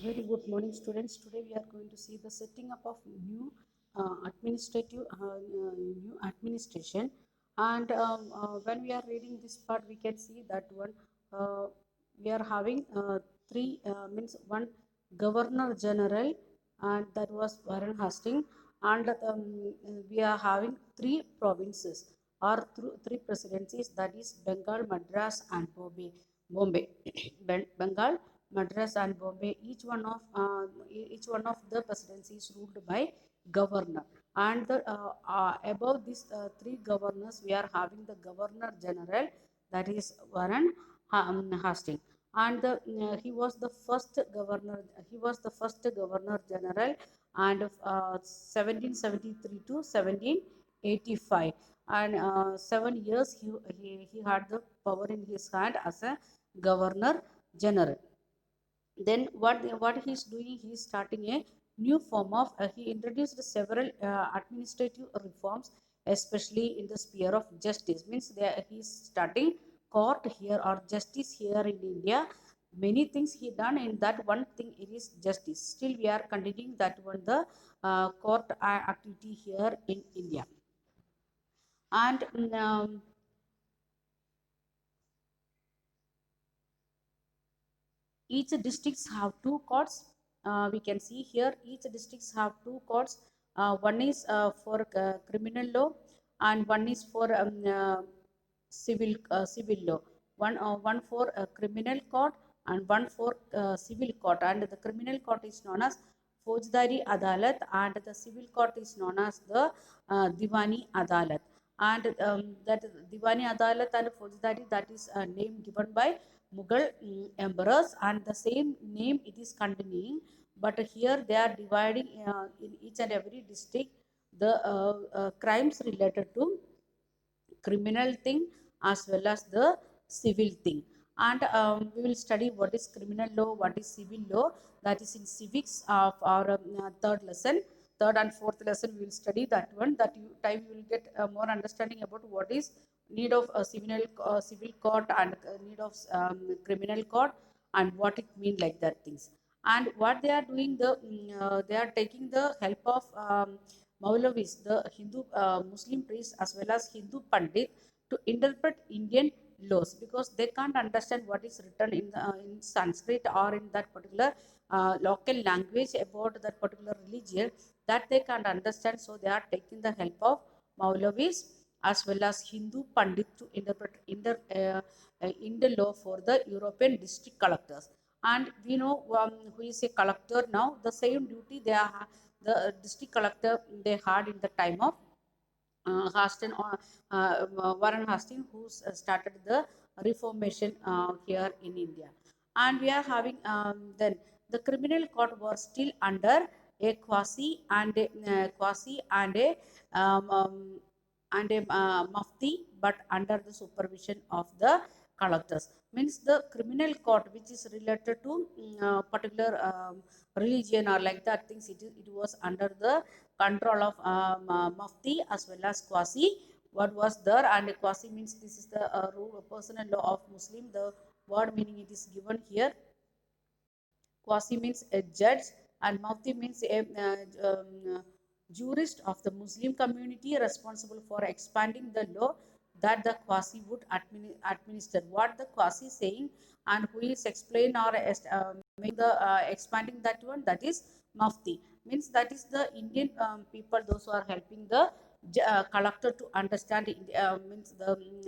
Very good morning, students. Today we are going to see the setting up of new administration. And when we are reading this part, we can see that uh, we are having three means one Governor General, and that was Warren Hastings, and we are having three provinces or three presidencies, that is Bengal, Madras, and Bombay. Bengal, Madras, and Bombay. Each one of the presidencies ruled by governor. And above these three governors, we are having the Governor General, that is Warren Hastings. And he was the first governor. He was the first Governor General, and 1773 to 1785. And 7 years he had the power in his hand as a Governor General. Then what he's doing, he's starting a new form of he introduced several administrative reforms, especially in the sphere of justice. Means he's starting court here or justice here in India. Many things he done in that one thing, it is justice. Still we are continuing that one, the court activity here in India. And each districts have two courts. We can see here each districts have two courts. One is for criminal law, and one is for civil law. One for criminal court, and one for civil court. And the criminal court is known as Faujdari Adalat, and the civil court is known as the Diwani Adalat. And that Diwani Adalat and Faujdari, that is a name given by Mughal emperors, and the same name it is continuing, but here they are dividing in each and every district the crimes related to criminal thing as well as the civil thing. And we will study what is criminal law, what is civil law, that is in civics of our third lesson. Third and fourth lesson we will study that one. That you will get more understanding about what is need of a civil court, and need of criminal court, and what it mean, like that things. And what they are doing, they are taking the help of Maulavis, the Hindu Muslim priests, as well as Hindu Pandit, to interpret Indian laws, because they can't understand what is written in Sanskrit or in that particular local language about that particular religion, that they can't understand. So they are taking the help of Maulavis as well as Hindu Pandit to interpret Indian law for the European district collectors. And we know who is a collector now. The same duty the district collector they had in the time of Warren Hastings, who started the reformation here in India. And we are having then the criminal court was still under a quasi and a mufti, but under the supervision of the collectors. Means the criminal court, which is related to particular religion or like that things, it was under the control of mufti as well as quasi. What was there, and quasi means this is the rule personal law of Muslim. The word meaning it is given here. Quasi means a judge, and mufti means a jurist of the Muslim community responsible for expanding the law that the quasi would administer. What the quasi is saying, and who is explain or make the expanding that one, that is mufti. Means that is the Indian people, those who are helping the collector to understand. Means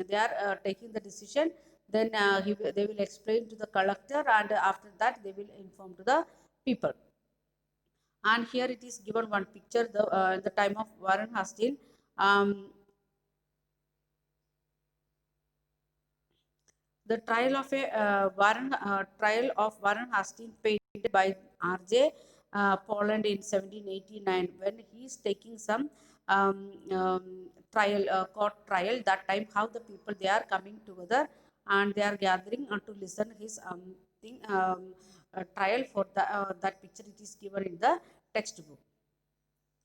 they are taking the decision, then they will explain to the collector, and after that they will inform to the people. And here it is given one picture, the time of Warren Hastings. The trial of Warren Hastings, painted by R.J. Poland in 1789, when he is taking some court trial. That time, how the people they are coming together, and they are gathering and to listen his trial for that picture. It is given in the textbook.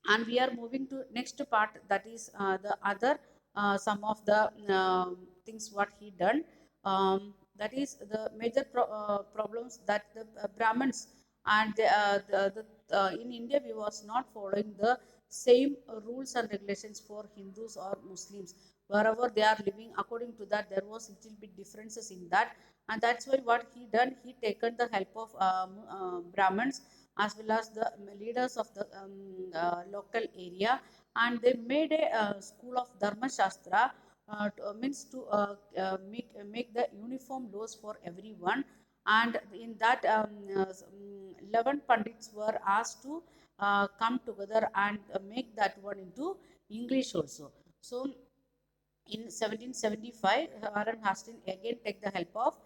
And we are moving to next part, that is the other some of the things what he done. That is the major problems that the Brahmins and in India we was not following the same rules and regulations for Hindus or Muslims. Wherever they are living, according to that, there was little bit differences in that, and that's why what he done, he taken the help of Brahmins as well as the leaders of the local area, and they made a school of Dharma Shastra, means to make the uniform laws for everyone. And in that 11 pandits were asked to come together and make that one into English also. So in 1775, Warren Hastings again take the help of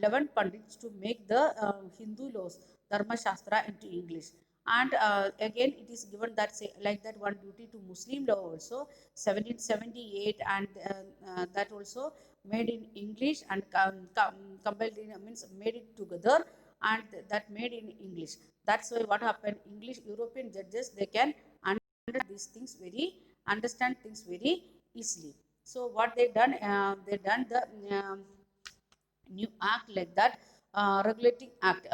11 pandits to make the Hindu laws, Dharma Shastra, into English. And again, it is given that say, like that one duty to Muslim law also, 1778, and that also made in English and compiled in, means made it together, and that made in English. That's why what happened, English European judges, they can understand these things understand things very easily. So what they done the new act like that, regulating act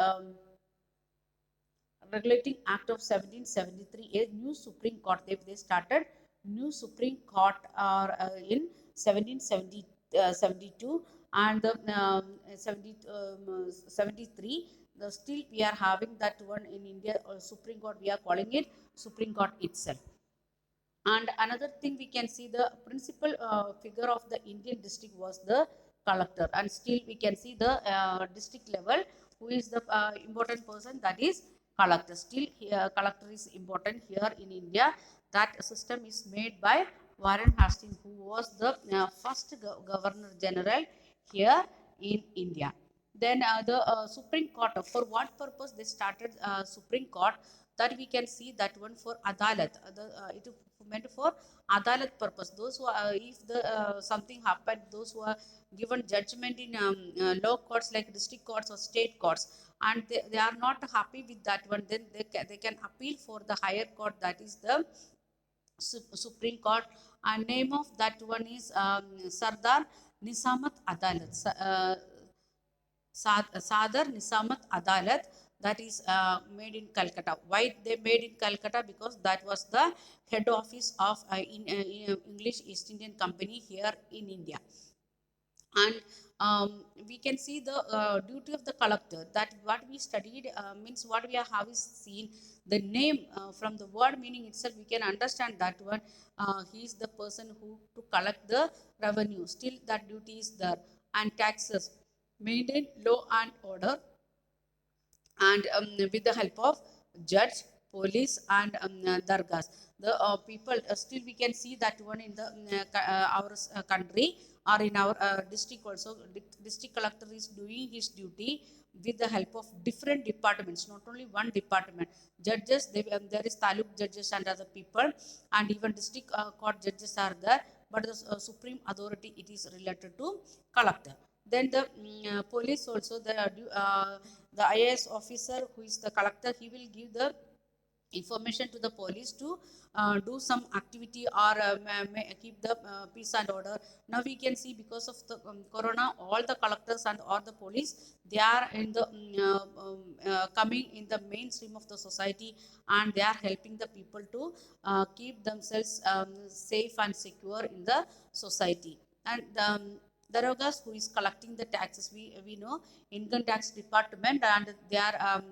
of 1773, a new Supreme Court. They started new Supreme Court in 1772, and the 73. Still we are having that one in India, Supreme Court. We are calling it Supreme Court itself. And another thing, we can see the principal figure of the Indian district was the collector, and still we can see the district level who is the important person, that is collector. Still collector is important here in India. That system is made by Warren Hastings, who was the first governor general here in India. Then the Supreme Court, for what purpose they started Supreme Court, that we can see that one for Adalat. It meant for Adalat purpose. Those who are, if the something happened, those who are given judgment in low courts like district courts or state courts, and they are not happy with that one, then they can appeal for the higher court, that is the Supreme Court. And name of that one is Sardar Nizamat Adalat. Sadar Nizamat Adalat, that is made in Calcutta. Why they made in Calcutta? Because that was the head office of in English East Indian Company here in India. And we can see the duty of the collector, that what we studied means what we have is seen the name from the word meaning itself, we can understand that one he is the person who to collect the revenue. Still that duty is there. And taxes, maintain law and order, and with the help of judge, police, and dargahs. The people, still we can see that one in the our country or in our district also. District collector is doing his duty with the help of different departments, not only one department. Judges, there is taluk judges and other people, and even district court judges are there, but the supreme authority, it is related to collector. Then the police also, the IAS officer who is the collector, he will give the information to the police to do some activity or keep the peace and order. Now we can see, because of the corona, all the collectors and all the police, they are in the coming in the mainstream of the society, and they are helping the people to keep themselves safe and secure in the society. And Darogas, who is collecting the taxes, we know income tax department, and they are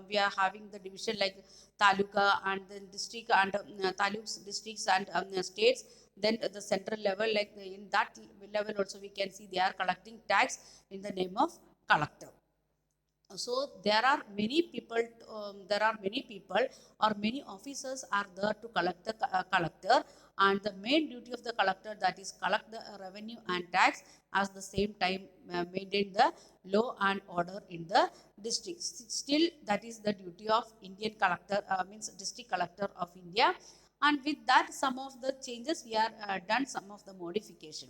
we are having the division like taluka and then district and taluks, districts, and states. Then the central level, like in that level also, we can see they are collecting tax in the name of collector. So there are many people or many officers are there to collect the collector, and the main duty of the collector, that is collect the revenue and tax, at the same time maintain the law and order in the district. Still that is the duty of Indian collector, means district collector of India. And with that, some of the changes we are done, some of the modification.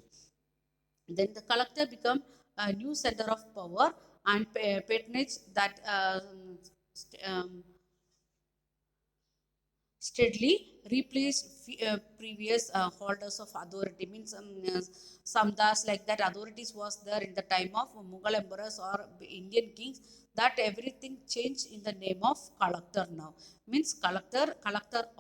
Then the collector become a new center of power and patronage, that um, steadily replaced previous holders of authority. Means samdas like that authorities was there in the time of Mughal emperors or Indian kings, that everything changed in the name of collector now. Means collector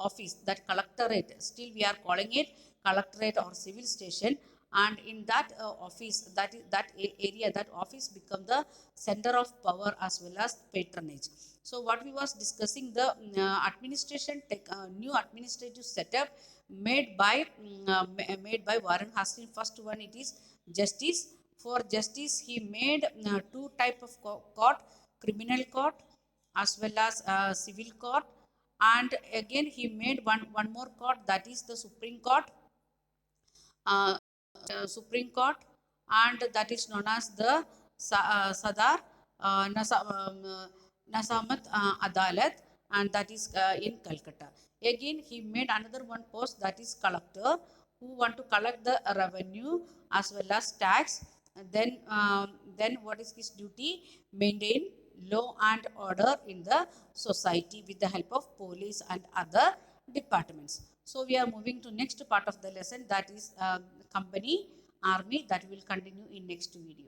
office, that collectorate still we are calling it collectorate or civil station. And in that office, area, that office become the center of power as well as patronage. So what we was discussing, the administration new administrative setup made by made by Warren Hastings. First one, it is justice. For justice he made two type of court: criminal court as well as civil court. And again he made one more court, that is the Supreme Court. uh, Supreme Court, and that is known as the Sadar Nasamat Adalat, and that is in Calcutta. Again, he made another one post, that is collector, who want to collect the revenue as well as tax. And then what is his duty? Maintain law and order in the society with the help of police and other departments. So we are moving to next part of the lesson, that is company army, that will continue in next video.